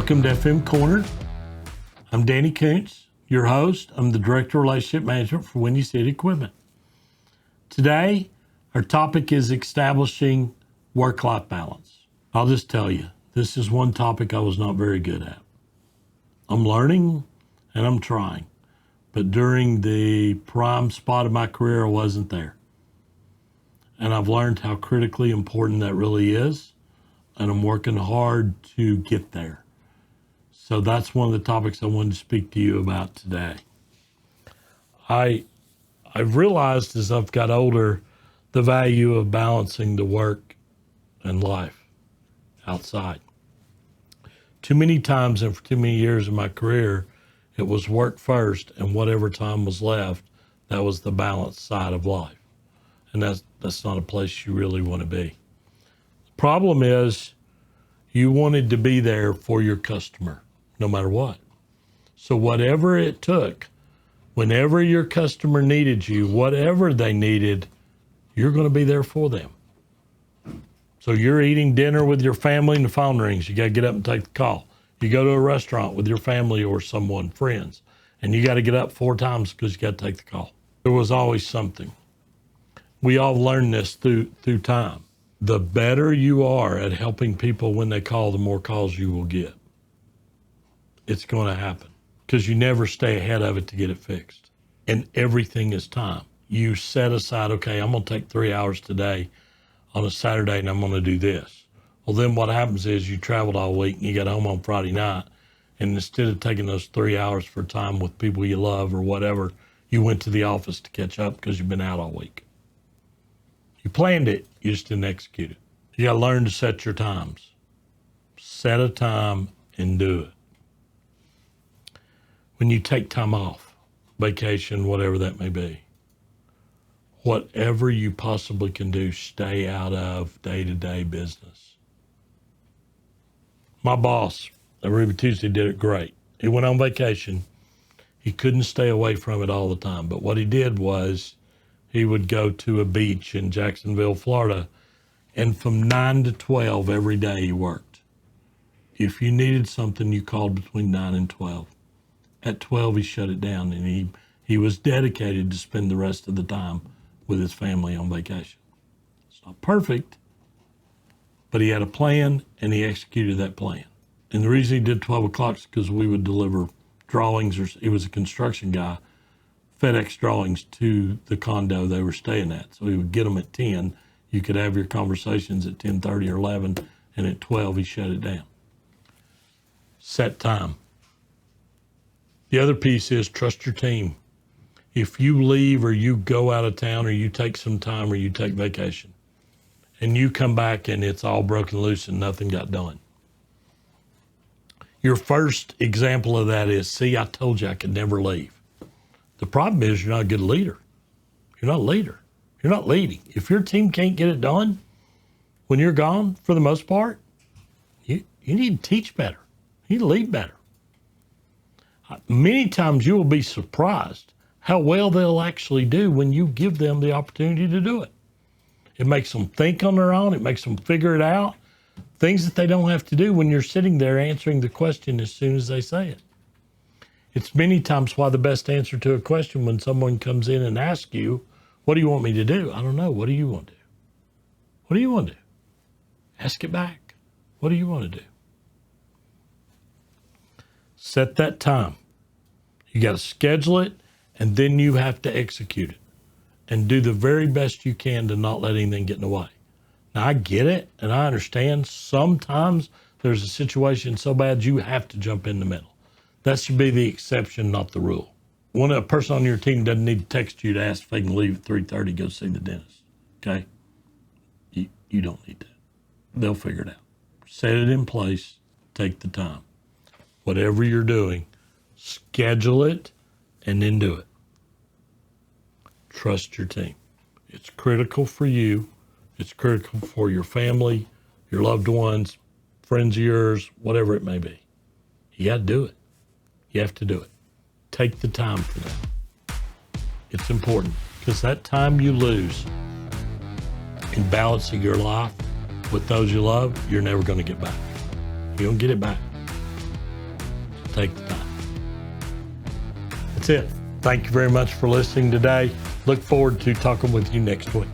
Welcome to FM Corner. I'm Danny Koontz, your host. I'm the Director of Relationship Management for Windy City Equipment. Today, our topic is establishing work-life balance. I'll just tell you, this is one topic I was not very good at. I'm learning and I'm trying, but during the prime spot of my career, I wasn't there. And I've learned how critically important that really is, and I'm working hard to get there. So that's one of the topics I wanted to speak to you about today. I've realized as I've got older the value of balancing the work and life outside. Too many times and for too many years in my career, it was work first, and whatever time was left, that was the balanced side of life. And that's not a place you really want to be. The problem is you wanted to be there for your customer, no matter what. So whatever it took, whenever your customer needed you, whatever they needed, you're going to be there for them. So you're eating dinner with your family and the phone rings. You got to get up and take the call. You go to a restaurant with your family or someone, friends, and you got to get up 4 times because you got to take the call. There was always something. We all learn this through time. The better you are at helping people when they call, the more calls you will get. It's going to happen because you never stay ahead of it to get it fixed. And everything is time. You set aside, okay, I'm going to take 3 hours today on a Saturday and I'm going to do this. Well, then what happens is you traveled all week and you got home on Friday night, and instead of taking those 3 hours for time with people you love or whatever, you went to the office to catch up because you've been out all week. You planned it, you just didn't execute it. You got to learn to set your times. Set a time and do it. When you take time off, vacation, whatever that may be, whatever you possibly can do, stay out of day-to-day business. My boss at Ruby Tuesday did it great. He went on vacation. He couldn't stay away from it all the time, but what he did was he would go to a beach in Jacksonville, Florida, and from 9 to 12 every day he worked. If you needed something, you called between 9 and 12. At 12, he shut it down, and he was dedicated to spend the rest of the time with his family on vacation. It's not perfect, but he had a plan, and he executed that plan. And the reason he did 12 o'clock is because we would deliver drawings, or he was a construction guy, FedEx drawings to the condo they were staying at. So he would get them at 10. You could have your conversations at 10:30 or 11, and at 12, he shut it down. Set time. The other piece is trust your team. If you leave or you go out of town or you take some time or you take vacation and you come back and it's all broken loose and nothing got done, your first example of that is, see, I told you I could never leave. The problem is you're not a good leader. You're not a leader. You're not leading. If your team can't get it done when you're gone, for the most part, you need to teach better. You need to lead better. Many times you will be surprised how well they'll actually do when you give them the opportunity to do it. It makes them think on their own. It makes them figure it out. Things that they don't have to do when you're sitting there answering the question as soon as they say it. It's many times why the best answer to a question when someone comes in and asks you, what do you want me to do? I don't know. What do you want to do? What do you want to do? Ask it back. What do you want to do? Set that time. You got to schedule it, and then you have to execute it and do the very best you can to not let anything get in the way. Now, I get it, and I understand sometimes there's a situation so bad you have to jump in the middle. That should be the exception, not the rule. A person on your team doesn't need to text you to ask if they can leave at 3:30 to go see the dentist, okay? You don't need that. They'll figure it out. Set it in place. Take the time. Whatever you're doing, schedule it and then do it. Trust your team. It's critical for you. It's critical for your family, your loved ones, friends of yours, whatever it may be. You got to do it. You have to do it. Take the time for that. It's important because that time you lose in balancing your life with those you love, you're never going to get back. You don't get it back. take the time. That's it. Thank you very much for listening today. Look forward to talking with you next week.